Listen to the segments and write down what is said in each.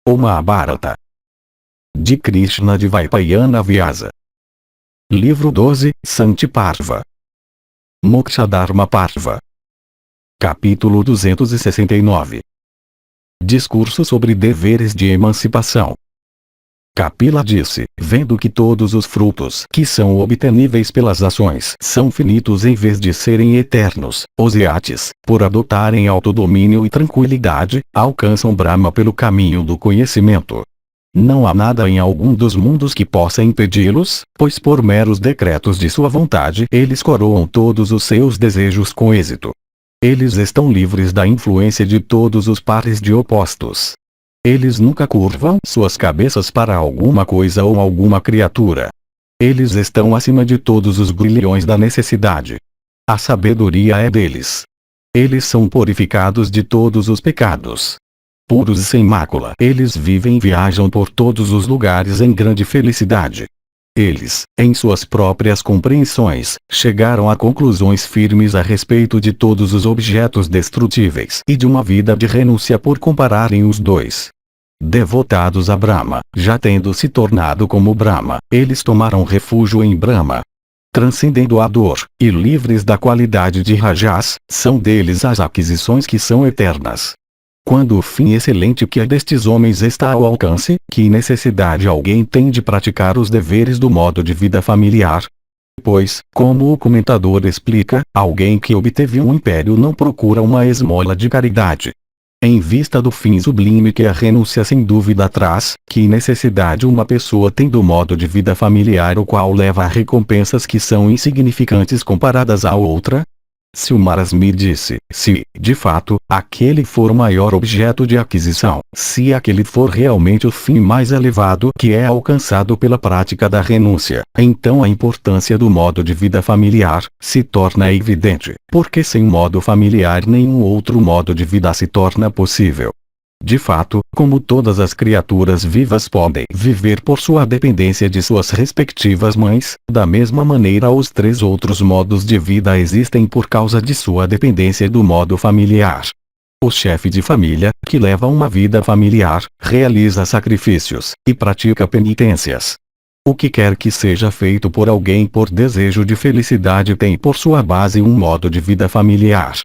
O Mahabharata. De Krishna de Vaipayana Vyasa. Livro 12, Santi Parva. Mokshadharma Parva. Capítulo 269. Discurso sobre deveres de emancipação. Kapila disse, vendo que todos os frutos que são obteníveis pelas ações são finitos em vez de serem eternos, os yatis, por adotarem autodomínio e tranquilidade, alcançam Brahma pelo caminho do conhecimento. Não há nada em algum dos mundos que possa impedi-los, pois por meros decretos de sua vontade eles coroam todos os seus desejos com êxito. Eles estão livres da influência de todos os pares de opostos. Eles nunca curvam suas cabeças para alguma coisa ou alguma criatura. Eles estão acima de todos os grilhões da necessidade. A sabedoria é deles. Eles são purificados de todos os pecados. Puros e sem mácula, eles vivem e viajam por todos os lugares em grande felicidade. Eles, em suas próprias compreensões, chegaram a conclusões firmes a respeito de todos os objetos destrutíveis e de uma vida de renúncia por compararem os dois. Devotados a Brahma, já tendo se tornado como Brahma, eles tomaram refúgio em Brahma. Transcendendo a dor, e livres da qualidade de Rajas, são deles as aquisições que são eternas. Quando o fim excelente que é destes homens está ao alcance, que necessidade alguém tem de praticar os deveres do modo de vida familiar? Pois, como o comentador explica, alguém que obteve um império não procura uma esmola de caridade. Em vista do fim sublime que a renúncia sem dúvida traz, que necessidade uma pessoa tem do modo de vida familiar o qual leva a recompensas que são insignificantes comparadas à outra? Se o Marasmi disse, se, de fato, aquele for o maior objeto de aquisição, se aquele for realmente o fim mais elevado que é alcançado pela prática da renúncia, então a importância do modo de vida familiar se torna evidente, porque sem modo familiar nenhum outro modo de vida se torna possível. De fato, como todas as criaturas vivas podem viver por sua dependência de suas respectivas mães, da mesma maneira os três outros modos de vida existem por causa de sua dependência do modo familiar. O chefe de família, que leva uma vida familiar, realiza sacrifícios, e pratica penitências. O que quer que seja feito por alguém por desejo de felicidade tem por sua base um modo de vida familiar.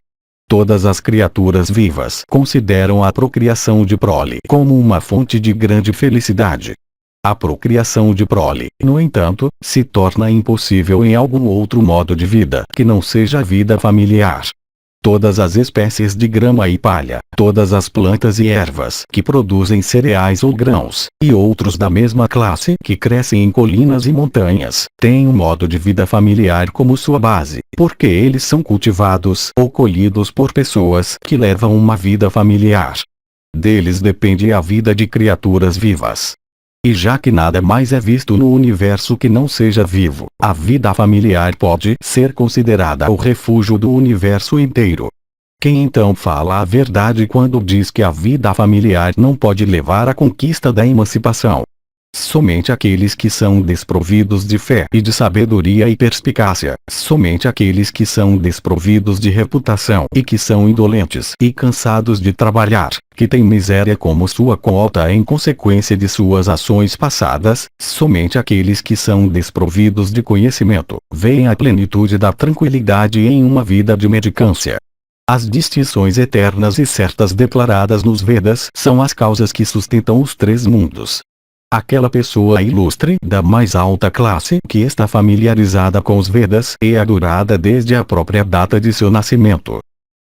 Todas as criaturas vivas consideram a procriação de prole como uma fonte de grande felicidade. A procriação de prole, no entanto, se torna impossível em algum outro modo de vida que não seja a vida familiar. Todas as espécies de grama e palha, todas as plantas e ervas que produzem cereais ou grãos, e outros da mesma classe que crescem em colinas e montanhas, têm um modo de vida familiar como sua base, porque eles são cultivados ou colhidos por pessoas que levam uma vida familiar. Deles depende a vida de criaturas vivas. E já que nada mais é visto no universo que não seja vivo, a vida familiar pode ser considerada o refúgio do universo inteiro. Quem então fala a verdade quando diz que a vida familiar não pode levar à conquista da emancipação? Somente aqueles que são desprovidos de fé e de sabedoria e perspicácia, somente aqueles que são desprovidos de reputação e que são indolentes e cansados de trabalhar, que têm miséria como sua cota em consequência de suas ações passadas, somente aqueles que são desprovidos de conhecimento, veem a plenitude da tranquilidade em uma vida de mendicância. As distinções eternas e certas declaradas nos Vedas são as causas que sustentam os três mundos. Aquela pessoa ilustre da mais alta classe que está familiarizada com os Vedas é adorada desde a própria data de seu nascimento.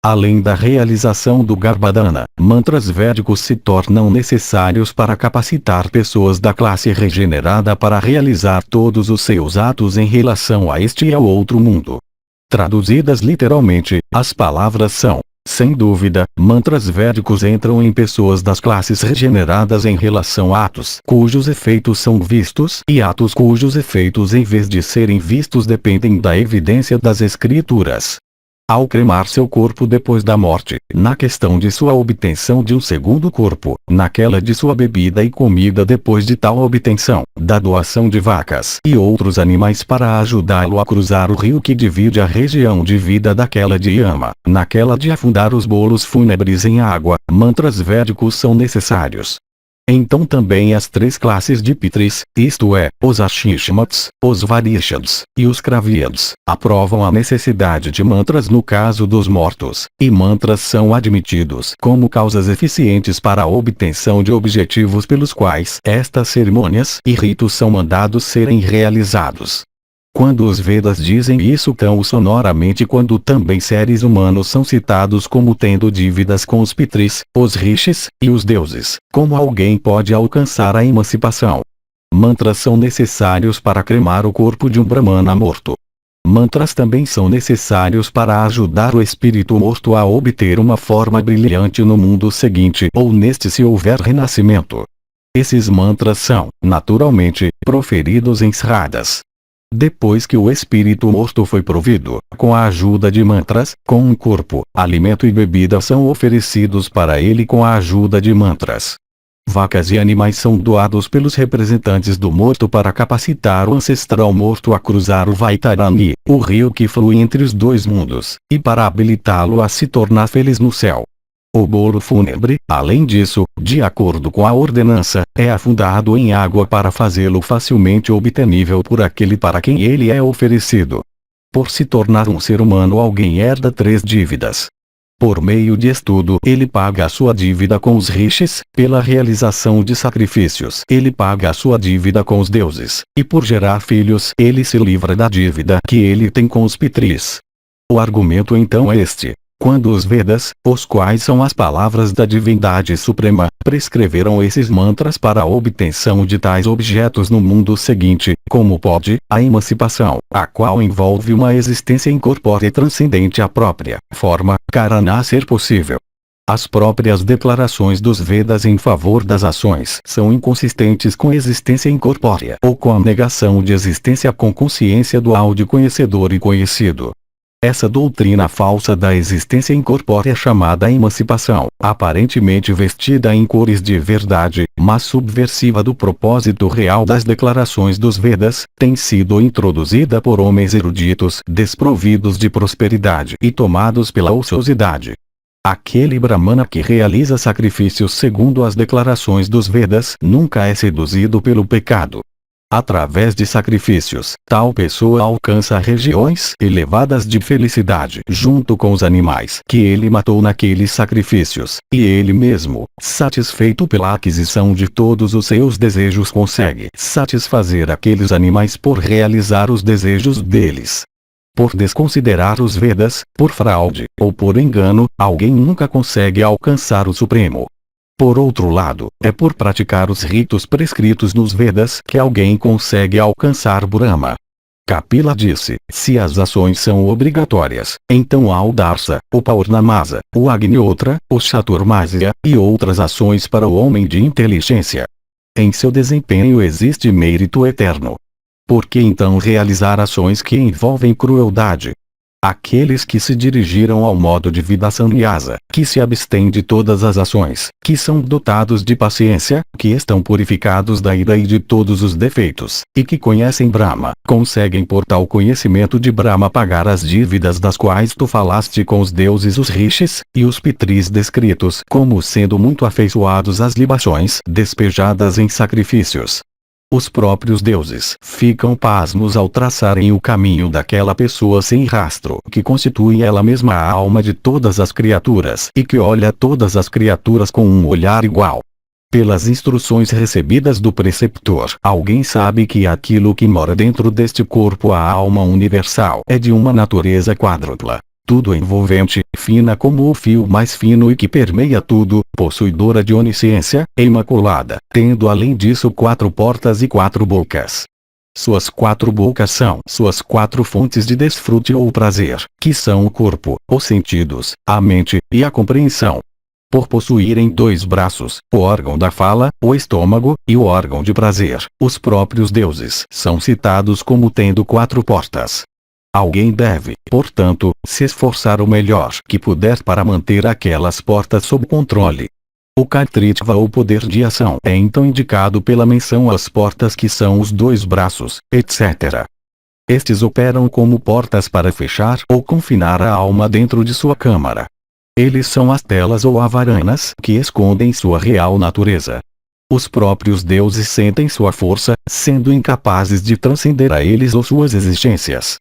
Além da realização do Garbhadhana, mantras védicos se tornam necessários para capacitar pessoas da classe regenerada para realizar todos os seus atos em relação a este e ao outro mundo. Traduzidas literalmente, as palavras são, sem dúvida, mantras védicos entram em pessoas das classes regeneradas em relação a atos cujos efeitos são vistos e atos cujos efeitos em vez de serem vistos dependem da evidência das escrituras. Ao cremar seu corpo depois da morte, na questão de sua obtenção de um segundo corpo, naquela de sua bebida e comida depois de tal obtenção, da doação de vacas e outros animais para ajudá-lo a cruzar o rio que divide a região de vida daquela de Yama, naquela de afundar os bolos fúnebres em água, mantras védicos são necessários. Então também as três classes de Pitris, isto é, os Ashishmats, os Varishads, e os Kravyads, aprovam a necessidade de mantras no caso dos mortos, e mantras são admitidos como causas eficientes para a obtenção de objetivos pelos quais estas cerimônias e ritos são mandados serem realizados. Quando os Vedas dizem isso tão sonoramente, quando também seres humanos são citados como tendo dívidas com os Pitris, os Rishis, e os deuses, como alguém pode alcançar a emancipação? Mantras são necessários para cremar o corpo de um Brahmana morto. Mantras também são necessários para ajudar o espírito morto a obter uma forma brilhante no mundo seguinte ou neste se houver renascimento. Esses mantras são, naturalmente, proferidos em sradas. Depois que o espírito morto foi provido, com a ajuda de mantras, com um corpo, alimento e bebida são oferecidos para ele com a ajuda de mantras. Vacas e animais são doados pelos representantes do morto para capacitar o ancestral morto a cruzar o Vaitarani, o rio que flui entre os dois mundos, e para habilitá-lo a se tornar feliz no céu. O bolo fúnebre, além disso, de acordo com a ordenança, é afundado em água para fazê-lo facilmente obtenível por aquele para quem ele é oferecido. Por se tornar um ser humano, alguém herda três dívidas. Por meio de estudo, ele paga a sua dívida com os rishis, pela realização de sacrifícios, ele paga a sua dívida com os deuses, e por gerar filhos, ele se livra da dívida que ele tem com os pitris. O argumento então é este. Quando os Vedas, os quais são as palavras da divindade suprema, prescreveram esses mantras para a obtenção de tais objetos no mundo seguinte, como pode a emancipação, a qual envolve uma existência incorpórea transcendente à própria forma, karana ser possível? As próprias declarações dos Vedas em favor das ações são inconsistentes com a existência incorpórea ou com a negação de existência com consciência dual de conhecedor e conhecido. Essa doutrina falsa da existência incorpórea chamada emancipação, aparentemente vestida em cores de verdade, mas subversiva do propósito real das declarações dos Vedas, tem sido introduzida por homens eruditos desprovidos de prosperidade e tomados pela ociosidade. Aquele Brahmana que realiza sacrifícios segundo as declarações dos Vedas nunca é seduzido pelo pecado. Através de sacrifícios, tal pessoa alcança regiões elevadas de felicidade junto com os animais que ele matou naqueles sacrifícios, e ele mesmo, satisfeito pela aquisição de todos os seus desejos, consegue satisfazer aqueles animais por realizar os desejos deles. Por desconsiderar os Vedas, por fraude ou por engano, alguém nunca consegue alcançar o Supremo. Por outro lado, é por praticar os ritos prescritos nos Vedas que alguém consegue alcançar Brahma. Kapila disse, se as ações são obrigatórias, então há o Darsa, o Paurnamasa, o Agnihotra, o Chaturmasya, e outras ações para o homem de inteligência. Em seu desempenho existe mérito eterno. Por que então realizar ações que envolvem crueldade? Aqueles que se dirigiram ao modo de vida sannyasa, que se abstêm de todas as ações, que são dotados de paciência, que estão purificados da ira e de todos os defeitos, e que conhecem Brahma, conseguem por tal conhecimento de Brahma pagar as dívidas das quais tu falaste com os deuses, os rishis, e os pitris descritos como sendo muito afeiçoados às libações despejadas em sacrifícios. Os próprios deuses ficam pasmos ao traçarem o caminho daquela pessoa sem rastro, que constitui ela mesma a alma de todas as criaturas e que olha todas as criaturas com um olhar igual. Pelas instruções recebidas do preceptor, alguém sabe que aquilo que mora dentro deste corpo, a alma universal, é de uma natureza quádrupla. Tudo envolvente, fina como o fio mais fino e que permeia tudo, possuidora de onisciência, imaculada, tendo além disso 4 portas e 4 bocas. Suas 4 bocas são suas 4 fontes de desfrute ou prazer, que são o corpo, os sentidos, a mente, e a compreensão. Por possuírem 2 braços, o órgão da fala, o estômago, e o órgão de prazer, os próprios deuses são citados como tendo 4 portas. Alguém deve, portanto, se esforçar o melhor que puder para manter aquelas portas sob controle. O Kartritva ou poder de ação é então indicado pela menção às portas que são os 2 braços, etc. Estes operam como portas para fechar ou confinar a alma dentro de sua câmara. Eles são as telas ou avaranas que escondem sua real natureza. Os próprios deuses sentem sua força, sendo incapazes de transcender a eles ou suas existências.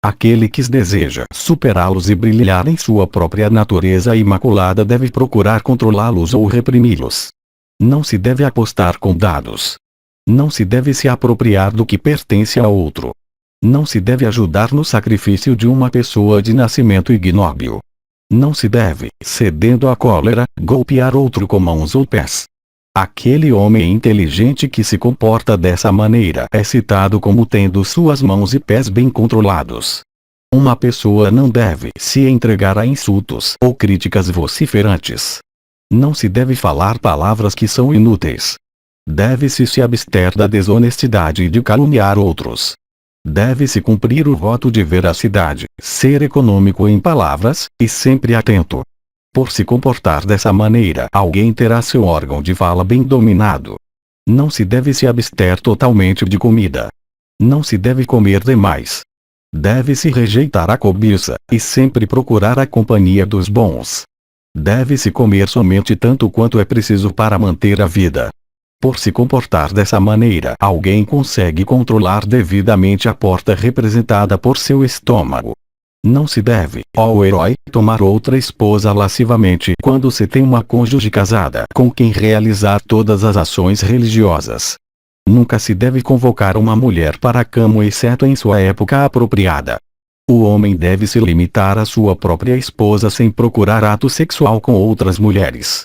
Aquele que deseja superá-los e brilhar em sua própria natureza imaculada deve procurar controlá-los ou reprimi-los. Não se deve apostar com dados. Não se deve se apropriar do que pertence a outro. Não se deve ajudar no sacrifício de uma pessoa de nascimento ignóbil. Não se deve, cedendo à cólera, golpear outro com mãos ou pés. Aquele homem inteligente que se comporta dessa maneira é citado como tendo suas mãos e pés bem controlados. Uma pessoa não deve se entregar a insultos ou críticas vociferantes. Não se deve falar palavras que são inúteis. Deve-se se abster da desonestidade e de caluniar outros. Deve-se cumprir o voto de veracidade, ser econômico em palavras, e sempre atento. Por se comportar dessa maneira, alguém terá seu órgão de fala bem dominado. Não se deve se abster totalmente de comida. Não se deve comer demais. Deve-se rejeitar a cobiça, e sempre procurar a companhia dos bons. Deve-se comer somente tanto quanto é preciso para manter a vida. Por se comportar dessa maneira, alguém consegue controlar devidamente a porta representada por seu estômago. Não se deve, ó herói, tomar outra esposa lascivamente quando se tem uma cônjuge casada com quem realizar todas as ações religiosas. Nunca se deve convocar uma mulher para a cama exceto em sua época apropriada. O homem deve se limitar à sua própria esposa sem procurar ato sexual com outras mulheres.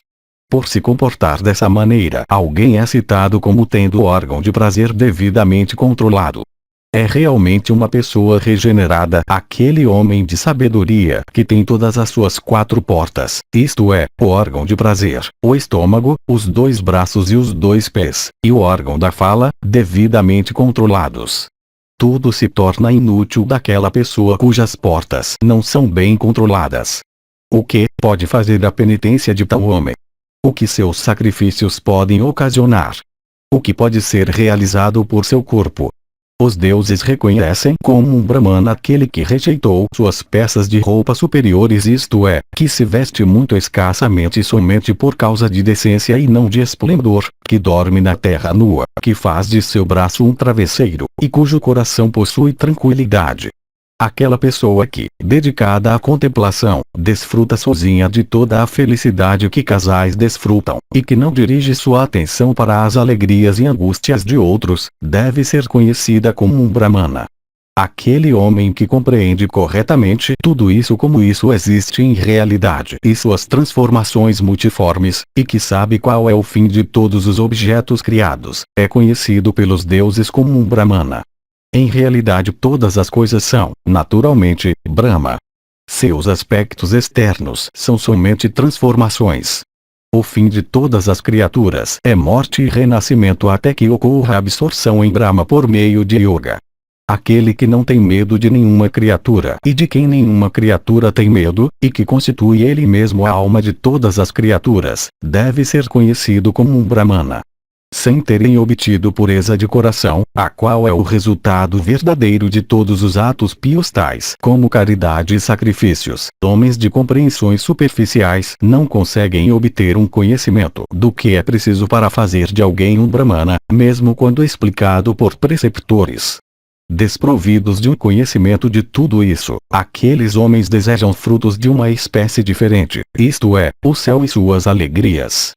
Por se comportar dessa maneira, alguém é citado como tendo o órgão de prazer devidamente controlado. É realmente uma pessoa regenerada aquele homem de sabedoria que tem todas as suas 4 portas, isto é, o órgão de prazer, o estômago, os 2 braços e os 2 pés, e o órgão da fala, devidamente controlados. Tudo se torna inútil daquela pessoa cujas portas não são bem controladas. O que pode fazer a penitência de tal homem? O que seus sacrifícios podem ocasionar? O que pode ser realizado por seu corpo? Os deuses reconhecem como um Brahmana aquele que rejeitou suas peças de roupa superiores, isto é, que se veste muito escassamente somente por causa de decência e não de esplendor, que dorme na terra nua, que faz de seu braço um travesseiro, e cujo coração possui tranquilidade. Aquela pessoa que, dedicada à contemplação, desfruta sozinha de toda a felicidade que casais desfrutam, e que não dirige sua atenção para as alegrias e angústias de outros, deve ser conhecida como um Brahmana. Aquele homem que compreende corretamente tudo isso como isso existe em realidade e suas transformações multiformes, e que sabe qual é o fim de todos os objetos criados, é conhecido pelos deuses como um Brahmana. Em realidade todas as coisas são, naturalmente, Brahma. Seus aspectos externos são somente transformações. O fim de todas as criaturas é morte e renascimento até que ocorra a absorção em Brahma por meio de Yoga. Aquele que não tem medo de nenhuma criatura e de quem nenhuma criatura tem medo, e que constitui ele mesmo a alma de todas as criaturas, deve ser conhecido como um Brahmana. Sem terem obtido pureza de coração, a qual é o resultado verdadeiro de todos os atos pios tais como caridade e sacrifícios, homens de compreensões superficiais não conseguem obter um conhecimento do que é preciso para fazer de alguém um Brahmana, mesmo quando explicado por preceptores. Desprovidos de um conhecimento de tudo isso, aqueles homens desejam frutos de uma espécie diferente, isto é, o céu e suas alegrias.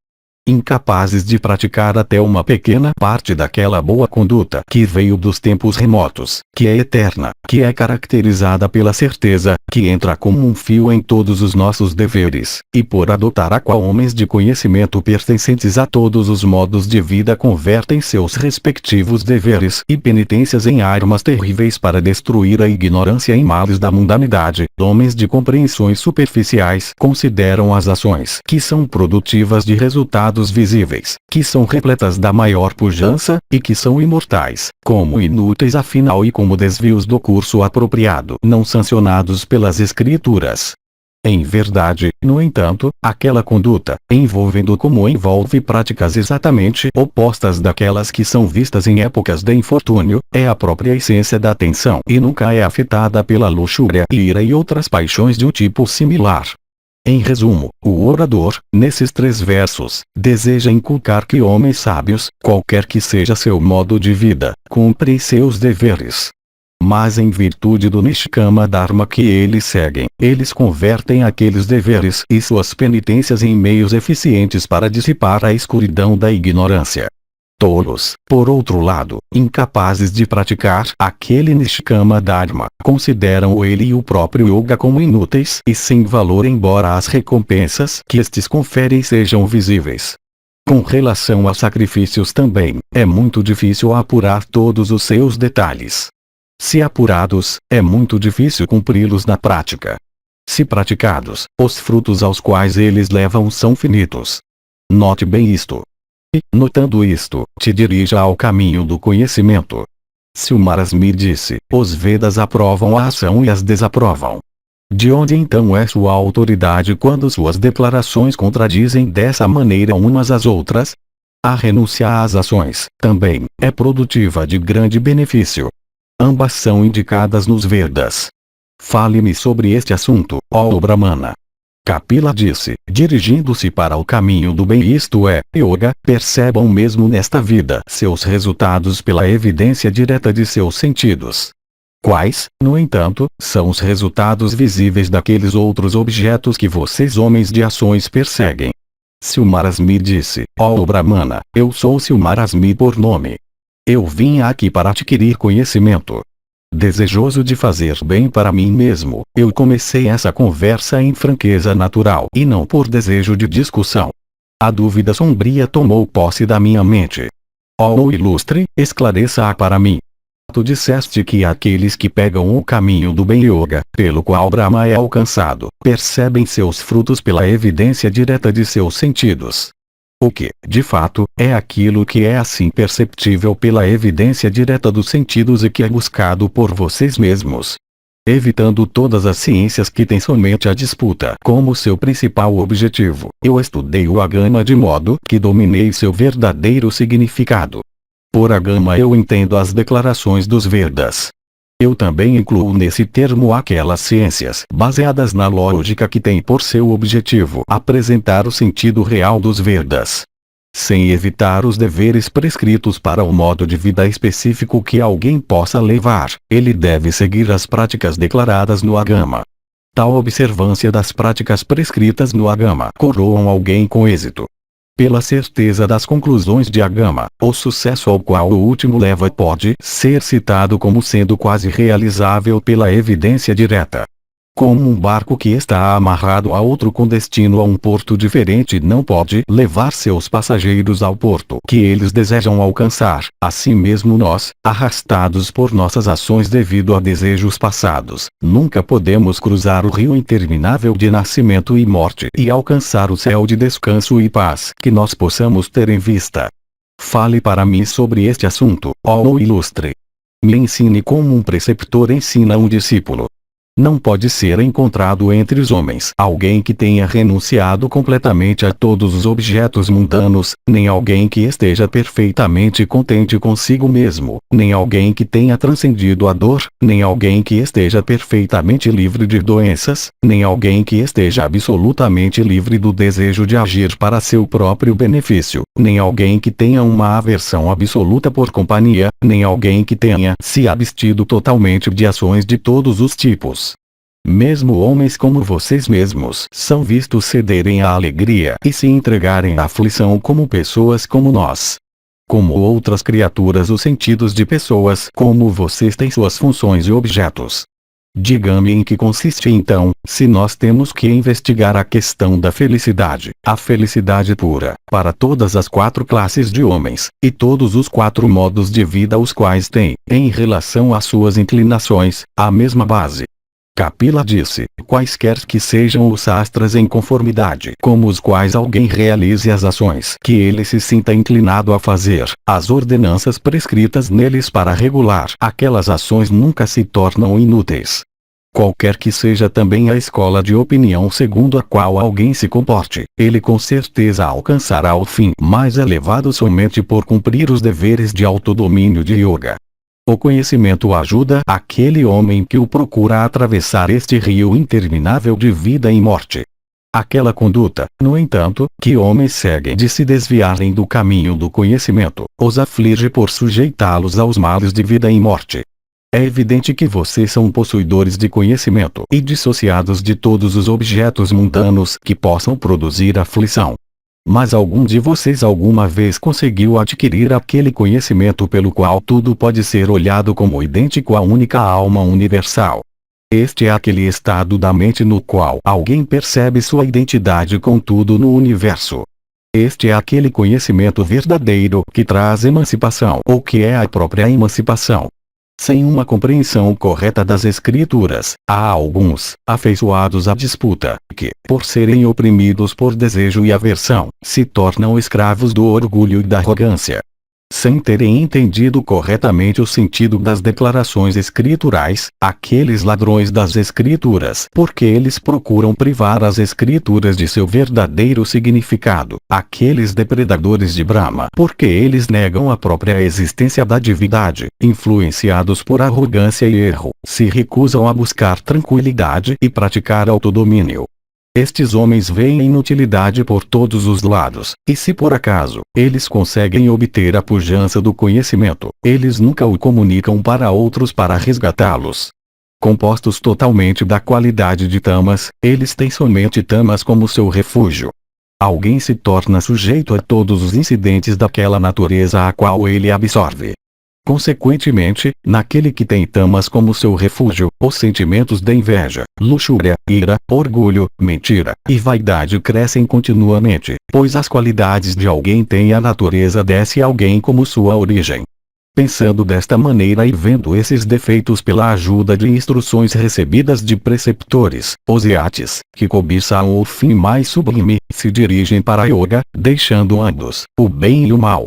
Incapazes de praticar até uma pequena parte daquela boa conduta que veio dos tempos remotos, que é eterna, que é caracterizada pela certeza, que entra como um fio em todos os nossos deveres, e por adotar a qual homens de conhecimento pertencentes a todos os modos de vida convertem seus respectivos deveres e penitências em armas terríveis para destruir a ignorância e males da mundanidade. Homens de compreensões superficiais consideram as ações que são produtivas de resultados visíveis, que são repletas da maior pujança, e que são imortais, como inúteis afinal e como desvios do curso apropriado não sancionados pelas escrituras. Em verdade, no entanto, aquela conduta, envolvendo como envolve práticas exatamente opostas daquelas que são vistas em épocas de infortúnio, é a própria essência da atenção e nunca é afetada pela luxúria, ira e outras paixões de um tipo similar. Em resumo, o orador, nesses 3 versos, deseja inculcar que homens sábios, qualquer que seja seu modo de vida, cumprem seus deveres. Mas em virtude do Nishkama Dharma que eles seguem, eles convertem aqueles deveres e suas penitências em meios eficientes para dissipar a escuridão da ignorância. Tolos, por outro lado, incapazes de praticar aquele Nishkama Dharma, consideram ele e o próprio yoga como inúteis e sem valor, embora as recompensas que estes conferem sejam visíveis. Com relação a sacrifícios também, é muito difícil apurar todos os seus detalhes. Se apurados, é muito difícil cumpri-los na prática. Se praticados, os frutos aos quais eles levam são finitos. Note bem isto. E, notando isto, te dirija ao caminho do conhecimento. Se o Marasmi disse, os Vedas aprovam a ação e as desaprovam. De onde então é sua autoridade quando suas declarações contradizem dessa maneira umas às outras? A renúncia às ações, também, é produtiva de grande benefício. Ambas são indicadas nos Vedas. Fale-me sobre este assunto, ó Brahmana. Kapila disse, dirigindo-se para o caminho do bem, isto é, yoga, percebam mesmo nesta vida seus resultados pela evidência direta de seus sentidos. Quais, no entanto, são os resultados visíveis daqueles outros objetos que vocês homens de ações perseguem? Se o Marasmi disse, ó Brahmana, eu sou o Marasmi por nome. Eu vim aqui para adquirir conhecimento. Desejoso de fazer bem para mim mesmo, eu comecei essa conversa em franqueza natural e não por desejo de discussão. A dúvida sombria tomou posse da minha mente. Ó ilustre, esclareça-a para mim. Tu disseste que aqueles que pegam o caminho do bem yoga, pelo qual Brahma é alcançado, percebem seus frutos pela evidência direta de seus sentidos. O que, de fato, é aquilo que é assim perceptível pela evidência direta dos sentidos e que é buscado por vocês mesmos. Evitando todas as ciências que têm somente a disputa como seu principal objetivo, eu estudei o Agama de modo que dominei seu verdadeiro significado. Por Agama eu entendo as declarações dos Vedas. Eu também incluo nesse termo aquelas ciências baseadas na lógica que têm por seu objetivo apresentar o sentido real dos Vedas. Sem evitar os deveres prescritos para o modo de vida específico que alguém possa levar, ele deve seguir as práticas declaradas no Agama. Tal observância das práticas prescritas no Agama coroam alguém com êxito. Pela certeza das conclusões de Agama, o sucesso ao qual o último leva pode ser citado como sendo quase realizável pela evidência direta. Como um barco que está amarrado a outro com destino a um porto diferente não pode levar seus passageiros ao porto que eles desejam alcançar, assim mesmo nós, arrastados por nossas ações devido a desejos passados, nunca podemos cruzar o rio interminável de nascimento e morte e alcançar o céu de descanso e paz que nós possamos ter em vista. Fale para mim sobre este assunto, ó ilustre. Me ensine como um preceptor ensina um discípulo. Não pode ser encontrado entre os homens alguém que tenha renunciado completamente a todos os objetos mundanos, nem alguém que esteja perfeitamente contente consigo mesmo, nem alguém que tenha transcendido a dor, nem alguém que esteja perfeitamente livre de doenças, nem alguém que esteja absolutamente livre do desejo de agir para seu próprio benefício, nem alguém que tenha uma aversão absoluta por companhia, nem alguém que tenha se abstido totalmente de ações de todos os tipos. Mesmo homens como vocês mesmos são vistos cederem à alegria e se entregarem à aflição como pessoas como nós. Como outras criaturas, os sentidos de pessoas como vocês têm suas funções e objetos. Diga-me em que consiste então, se nós temos que investigar a questão da felicidade, a felicidade pura, para todas as 4 classes de homens, e todos os 4 modos de vida os quais têm, em relação às suas inclinações, a mesma base. Kapila disse, quaisquer que sejam os sastras em conformidade com os quais alguém realize as ações que ele se sinta inclinado a fazer, as ordenanças prescritas neles para regular aquelas ações nunca se tornam inúteis. Qualquer que seja também a escola de opinião segundo a qual alguém se comporte, ele com certeza alcançará o fim mais elevado somente por cumprir os deveres de autodomínio de yoga. O conhecimento ajuda aquele homem que o procura a atravessar este rio interminável de vida e morte. Aquela conduta, no entanto, que homens seguem de se desviarem do caminho do conhecimento, os aflige por sujeitá-los aos males de vida e morte. É evidente que vocês são possuidores de conhecimento e dissociados de todos os objetos mundanos que possam produzir aflição. Mas algum de vocês alguma vez conseguiu adquirir aquele conhecimento pelo qual tudo pode ser olhado como idêntico à única alma universal? Este é aquele estado da mente no qual alguém percebe sua identidade com tudo no universo. Este é aquele conhecimento verdadeiro que traz emancipação ou que é a própria emancipação. Sem uma compreensão correta das Escrituras, há alguns, afeiçoados à disputa, que, por serem oprimidos por desejo e aversão, se tornam escravos do orgulho e da arrogância. Sem terem entendido corretamente o sentido das declarações escriturais, aqueles ladrões das Escrituras, porque eles procuram privar as Escrituras de seu verdadeiro significado, aqueles depredadores de Brahma, porque eles negam a própria existência da divindade, influenciados por arrogância e erro, se recusam a buscar tranquilidade e praticar autodomínio. Estes homens veem inutilidade por todos os lados, e se por acaso, eles conseguem obter a pujança do conhecimento, eles nunca o comunicam para outros para resgatá-los. Compostos totalmente da qualidade de tamas, eles têm somente tamas como seu refúgio. Alguém se torna sujeito a todos os incidentes daquela natureza a qual ele absorve. Consequentemente, naquele que tem tamas como seu refúgio, os sentimentos de inveja, luxúria, ira, orgulho, mentira e vaidade crescem continuamente, pois as qualidades de alguém têm a natureza desse alguém como sua origem. Pensando desta maneira e vendo esses defeitos pela ajuda de instruções recebidas de preceptores, os iates, que cobiçam o fim mais sublime, se dirigem para a yoga, deixando ambos, o bem e o mal.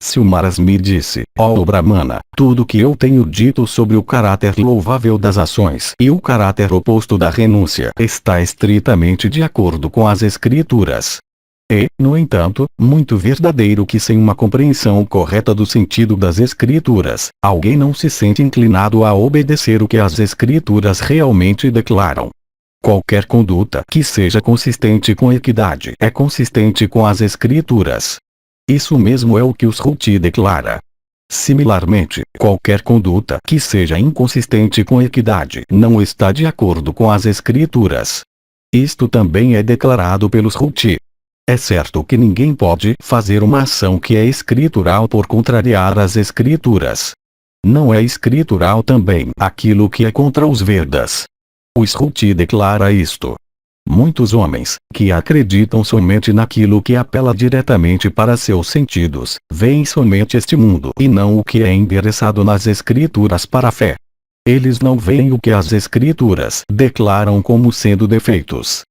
Se o Maras me disse, ó Brahmana, tudo que eu tenho dito sobre o caráter louvável das ações e o caráter oposto da renúncia está estritamente de acordo com as Escrituras. É, no entanto, muito verdadeiro que sem uma compreensão correta do sentido das Escrituras, alguém não se sente inclinado a obedecer o que as Escrituras realmente declaram. Qualquer conduta que seja consistente com equidade é consistente com as Escrituras. Isso mesmo é o que o Shruti declara. Similarmente, qualquer conduta que seja inconsistente com equidade não está de acordo com as Escrituras. Isto também é declarado pelo Shruti. É certo que ninguém pode fazer uma ação que é escritural por contrariar as Escrituras. Não é escritural também aquilo que é contra os Vedas. O Shruti declara isto. Muitos homens, que acreditam somente naquilo que apela diretamente para seus sentidos, veem somente este mundo e não o que é endereçado nas Escrituras para a fé. Eles não veem o que as Escrituras declaram como sendo defeitos.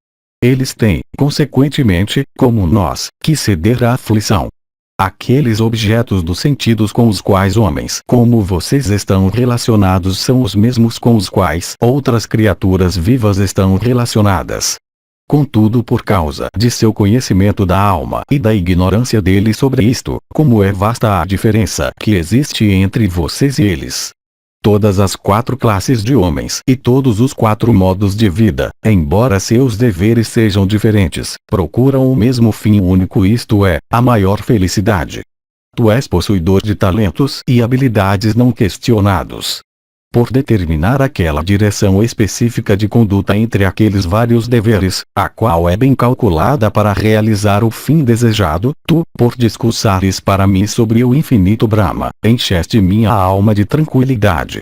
Eles têm, consequentemente, como nós, que ceder à aflição. Aqueles objetos dos sentidos com os quais homens como vocês estão relacionados são os mesmos com os quais outras criaturas vivas estão relacionadas. Contudo, por causa de seu conhecimento da alma e da ignorância dele sobre isto, como é vasta a diferença que existe entre vocês e eles. Todas as 4 classes de homens e todos os 4 modos de vida, embora seus deveres sejam diferentes, procuram o mesmo fim único, isto é, a maior felicidade. Tu és possuidor de talentos e habilidades não questionados. Por determinar aquela direção específica de conduta entre aqueles vários deveres, a qual é bem calculada para realizar o fim desejado, tu, por discursares para mim sobre o infinito Brahma, encheste minha alma de tranquilidade.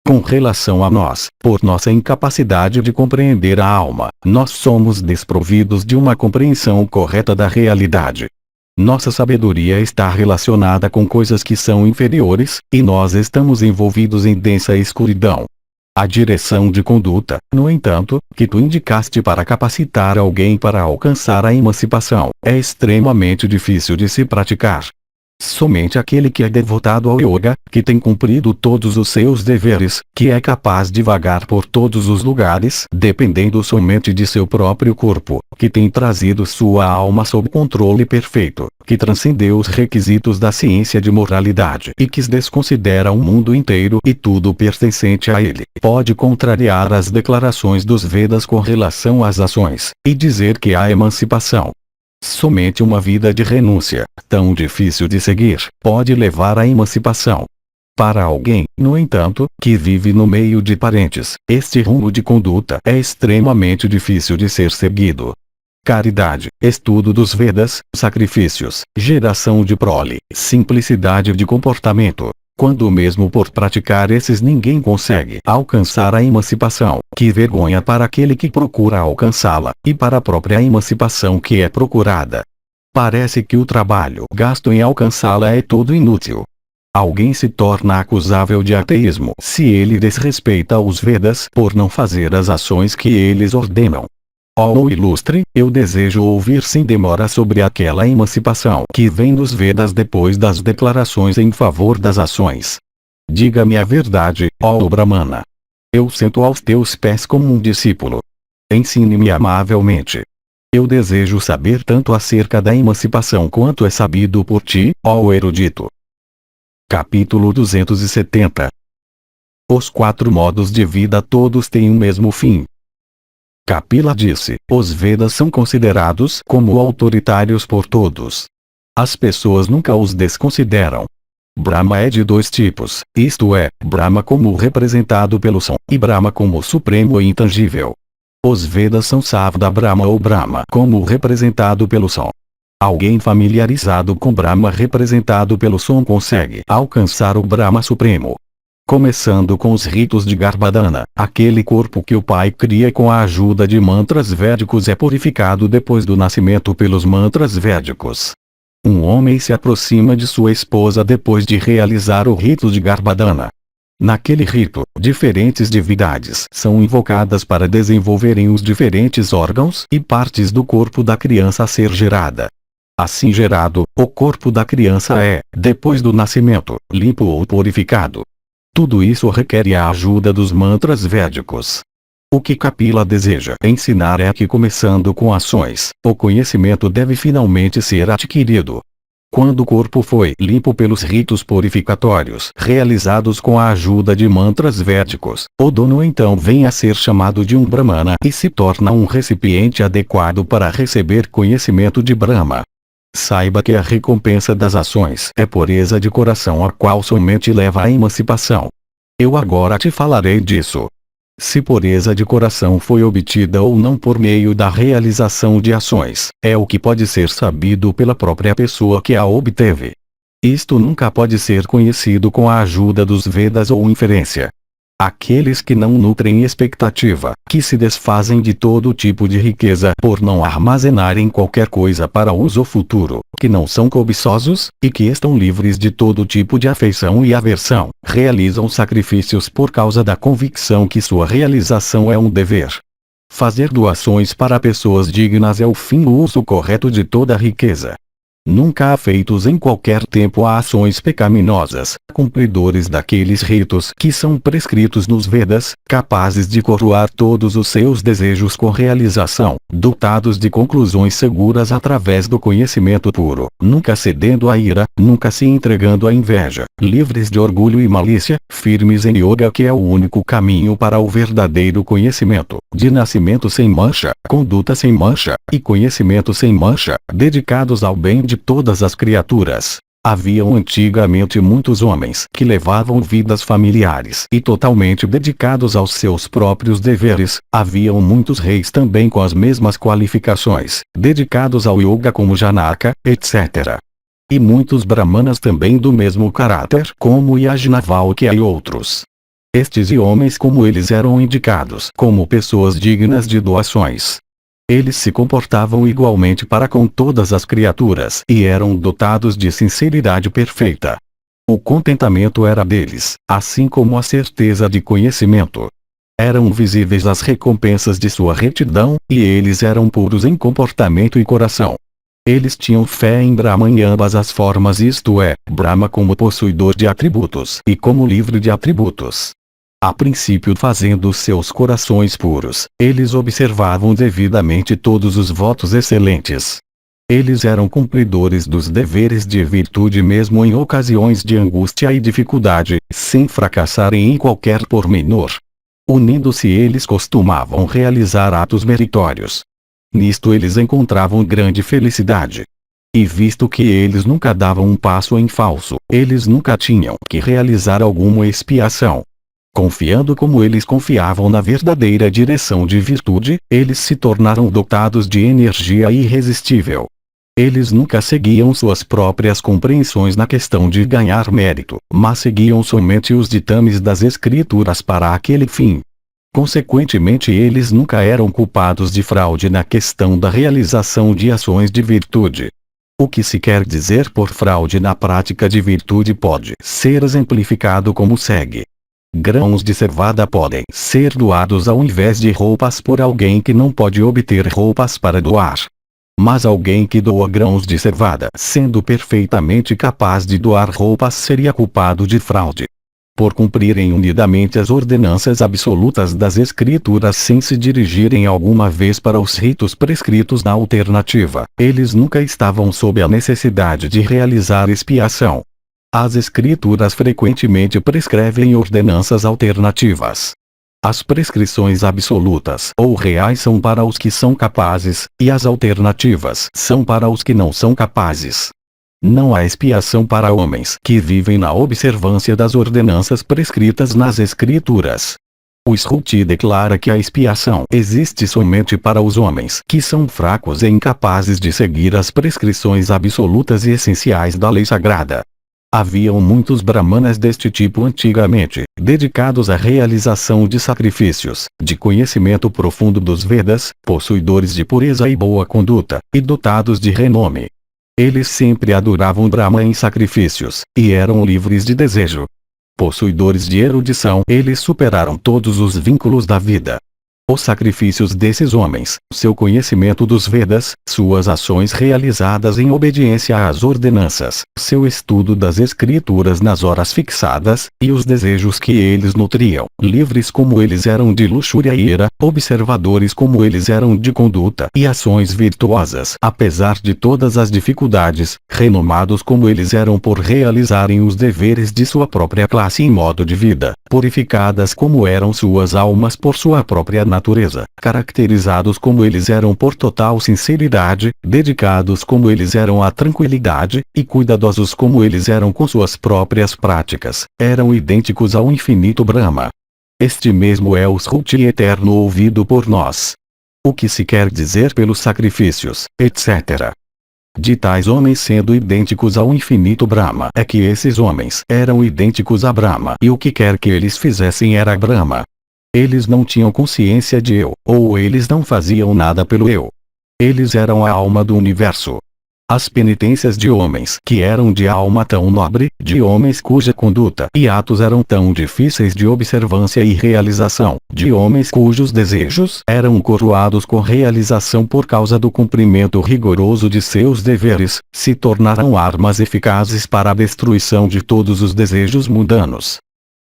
Com relação a nós, por nossa incapacidade de compreender a alma, nós somos desprovidos de uma compreensão correta da realidade. Nossa sabedoria está relacionada com coisas que são inferiores, e nós estamos envolvidos em densa escuridão. A direção de conduta, no entanto, que tu indicaste para capacitar alguém para alcançar a emancipação, é extremamente difícil de se praticar. Somente aquele que é devotado ao yoga, que tem cumprido todos os seus deveres, que é capaz de vagar por todos os lugares, dependendo somente de seu próprio corpo, que tem trazido sua alma sob controle perfeito, que transcendeu os requisitos da ciência de moralidade e que desconsidera o mundo inteiro e tudo pertencente a ele, pode contrariar as declarações dos Vedas com relação às ações, e dizer que há emancipação. Somente uma vida de renúncia, tão difícil de seguir, pode levar à emancipação. Para alguém, no entanto, que vive no meio de parentes, este rumo de conduta é extremamente difícil de ser seguido. Caridade, estudo dos Vedas, sacrifícios, geração de prole, simplicidade de comportamento. Quando mesmo por praticar esses ninguém consegue alcançar a emancipação, que vergonha para aquele que procura alcançá-la, e para a própria emancipação que é procurada. Parece que o trabalho gasto em alcançá-la é todo inútil. Alguém se torna acusável de ateísmo se ele desrespeita os Vedas por não fazer as ações que eles ordenam. Ó ilustre, eu desejo ouvir sem demora sobre aquela emancipação que vem dos Vedas depois das declarações em favor das ações. Diga-me a verdade, ó Brahmana. Eu sento aos teus pés como um discípulo. Ensine-me amavelmente. Eu desejo saber tanto acerca da emancipação quanto é sabido por ti, ó erudito. Capítulo 270. Os 4 modos de vida todos têm o mesmo fim. Kapila disse, os Vedas são considerados como autoritários por todos. As pessoas nunca os desconsideram. Brahma é de 2 tipos, isto é, Brahma como representado pelo som, e Brahma como supremo e intangível. Os Vedas são Savda Brahma ou Brahma como representado pelo som. Alguém familiarizado com Brahma representado pelo som consegue alcançar o Brahma Supremo. Começando com os ritos de Garbhadana, aquele corpo que o pai cria com a ajuda de mantras védicos é purificado depois do nascimento pelos mantras védicos. Um homem se aproxima de sua esposa depois de realizar o rito de Garbhadana. Naquele rito, diferentes divindades são invocadas para desenvolverem os diferentes órgãos e partes do corpo da criança a ser gerada. Assim gerado, o corpo da criança é, depois do nascimento, limpo ou purificado. Tudo isso requer a ajuda dos mantras védicos. O que Kapila deseja ensinar é que começando com ações, o conhecimento deve finalmente ser adquirido. Quando o corpo foi limpo pelos ritos purificatórios realizados com a ajuda de mantras védicos, o dono então vem a ser chamado de um Brahmana e se torna um recipiente adequado para receber conhecimento de Brahma. Saiba que a recompensa das ações é pureza de coração a qual somente leva à emancipação. Eu agora te falarei disso. Se pureza de coração foi obtida ou não por meio da realização de ações, é o que pode ser sabido pela própria pessoa que a obteve. Isto nunca pode ser conhecido com a ajuda dos Vedas ou inferência. Aqueles que não nutrem expectativa, que se desfazem de todo tipo de riqueza por não armazenarem qualquer coisa para uso futuro, que não são cobiçosos, e que estão livres de todo tipo de afeição e aversão, realizam sacrifícios por causa da convicção que sua realização é um dever. Fazer doações para pessoas dignas é o fim o uso correto de toda a riqueza. Nunca há feitos em qualquer tempo há ações pecaminosas, cumpridores daqueles ritos que são prescritos nos Vedas, capazes de coroar todos os seus desejos com realização, dotados de conclusões seguras através do conhecimento puro, nunca cedendo à ira, nunca se entregando à inveja, livres de orgulho e malícia, firmes em yoga que é o único caminho para o verdadeiro conhecimento, de nascimento sem mancha, conduta sem mancha, e conhecimento sem mancha, dedicados ao bem de todas as criaturas. Haviam antigamente muitos homens que levavam vidas familiares e totalmente dedicados aos seus próprios deveres. Haviam muitos reis também com as mesmas qualificações, dedicados ao yoga como Janaka, etc. E muitos brahmanas também do mesmo caráter como Yajnavalkya e outros. Estes e homens como eles eram indicados como pessoas dignas de doações. Eles se comportavam igualmente para com todas as criaturas e eram dotados de sinceridade perfeita. O contentamento era deles, assim como a certeza de conhecimento. Eram visíveis as recompensas de sua retidão, e eles eram puros em comportamento e coração. Eles tinham fé em Brahma em ambas as formas, isto é, Brahma como possuidor de atributos e como livre de atributos. A princípio, fazendo seus corações puros, eles observavam devidamente todos os votos excelentes. Eles eram cumpridores dos deveres de virtude mesmo em ocasiões de angústia e dificuldade, sem fracassarem em qualquer pormenor. Unindo-se, eles costumavam realizar atos meritórios. Nisto eles encontravam grande felicidade. E visto que eles nunca davam um passo em falso, eles nunca tinham que realizar alguma expiação. Confiando como eles confiavam na verdadeira direção de virtude, eles se tornaram dotados de energia irresistível. Eles nunca seguiam suas próprias compreensões na questão de ganhar mérito, mas seguiam somente os ditames das Escrituras para aquele fim. Consequentemente, eles nunca eram culpados de fraude na questão da realização de ações de virtude. O que se quer dizer por fraude na prática de virtude pode ser exemplificado como segue. Grãos de cevada podem ser doados ao invés de roupas por alguém que não pode obter roupas para doar. Mas alguém que doa grãos de cevada, sendo perfeitamente capaz de doar roupas, seria culpado de fraude. Por cumprirem unidamente as ordenanças absolutas das Escrituras sem se dirigirem alguma vez para os ritos prescritos na alternativa, eles nunca estavam sob a necessidade de realizar expiação. As Escrituras frequentemente prescrevem ordenanças alternativas. As prescrições absolutas ou reais são para os que são capazes, e as alternativas são para os que não são capazes. Não há expiação para homens que vivem na observância das ordenanças prescritas nas Escrituras. O Sruti declara que a expiação existe somente para os homens que são fracos e incapazes de seguir as prescrições absolutas e essenciais da lei sagrada. Haviam muitos brahmanas deste tipo antigamente, dedicados à realização de sacrifícios, de conhecimento profundo dos Vedas, possuidores de pureza e boa conduta, e dotados de renome. Eles sempre adoravam Brahma em sacrifícios, e eram livres de desejo. Possuidores de erudição, eles superaram todos os vínculos da vida. Os sacrifícios desses homens, seu conhecimento dos Vedas, suas ações realizadas em obediência às ordenanças, seu estudo das Escrituras nas horas fixadas, e os desejos que eles nutriam, livres como eles eram de luxúria e ira, observadores como eles eram de conduta e ações virtuosas, apesar de todas as dificuldades, renomados como eles eram por realizarem os deveres de sua própria classe e modo de vida, purificadas como eram suas almas por sua própria natureza, caracterizados como eles eram por total sinceridade, dedicados como eles eram à tranquilidade, e cuidadosos como eles eram com suas próprias práticas, eram idênticos ao infinito Brahma. Este mesmo é o Sruti eterno ouvido por nós. O que se quer dizer pelos sacrifícios, etc. De tais homens sendo idênticos ao infinito Brahma é que esses homens eram idênticos a Brahma e o que quer que eles fizessem era Brahma. Eles não tinham consciência de eu, ou eles não faziam nada pelo eu. Eles eram a alma do universo. As penitências de homens que eram de alma tão nobre, de homens cuja conduta e atos eram tão difíceis de observância e realização, de homens cujos desejos eram coroados com realização por causa do cumprimento rigoroso de seus deveres, se tornaram armas eficazes para a destruição de todos os desejos mundanos.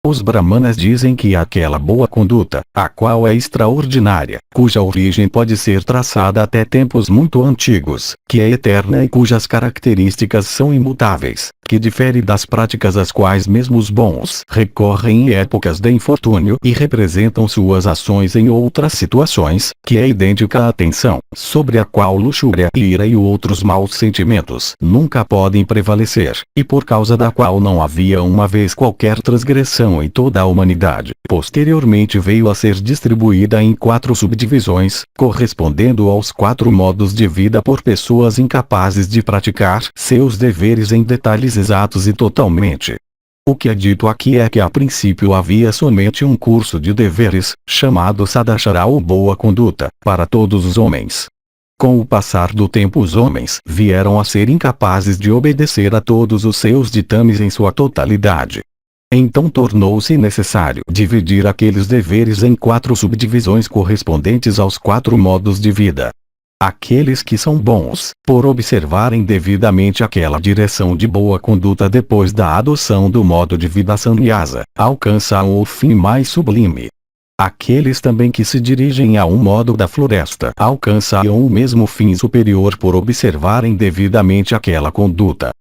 Os brahmanas dizem que aquela boa conduta, a qual é extraordinária, cuja origem pode ser traçada até tempos muito antigos, que é eterna e cujas características são imutáveis, que difere das práticas às quais mesmo os bons recorrem em épocas de infortúnio e representam suas ações em outras situações, que é idêntica à atenção, sobre a qual luxúria, ira e outros maus sentimentos nunca podem prevalecer, e por causa da qual não havia uma vez qualquer transgressão em toda a humanidade. Posteriormente veio a ser distribuída em 4 subdivisões, correspondendo aos 4 modos de vida por pessoas incapazes de praticar seus deveres em detalhes exatos e totalmente. O que é dito aqui é que a princípio havia somente um curso de deveres, chamado Sadachara ou Boa Conduta, para todos os homens. Com o passar do tempo os homens vieram a ser incapazes de obedecer a todos os seus ditames em sua totalidade. Então tornou-se necessário dividir aqueles deveres em 4 subdivisões correspondentes aos 4 modos de vida. Aqueles que são bons, por observarem devidamente aquela direção de boa conduta depois da adoção do modo de vida sannyasa, alcançam o fim mais sublime. Aqueles também que se dirigem a um modo da floresta alcançam o mesmo fim superior por observarem devidamente aquela conduta.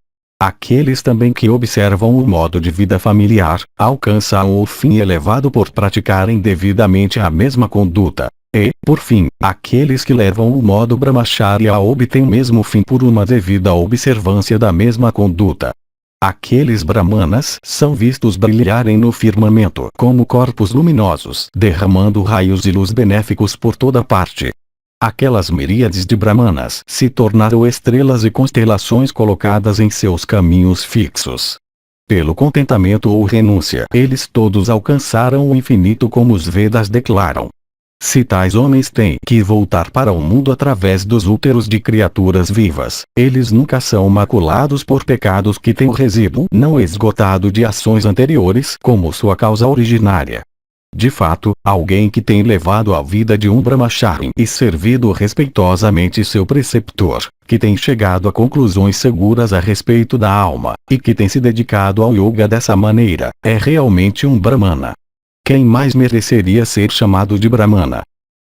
Aqueles também que observam o modo de vida familiar alcançam o fim elevado por praticarem devidamente a mesma conduta. E, por fim, aqueles que levam o modo brahmacharya obtêm o mesmo fim por uma devida observância da mesma conduta. Aqueles brahmanas são vistos brilharem no firmamento como corpos luminosos, derramando raios de luz benéficos por toda parte. Aquelas miríades de brahmanas se tornaram estrelas e constelações colocadas em seus caminhos fixos. Pelo contentamento ou renúncia, eles todos alcançaram o infinito como os Vedas declaram. Se tais homens têm que voltar para o mundo através dos úteros de criaturas vivas, eles nunca são maculados por pecados que têm o resíduo não esgotado de ações anteriores como sua causa originária. De fato, alguém que tem levado a vida de um brahmachari e servido respeitosamente seu preceptor, que tem chegado a conclusões seguras a respeito da alma, e que tem se dedicado ao yoga dessa maneira, é realmente um brahmana. Quem mais mereceria ser chamado de brahmana?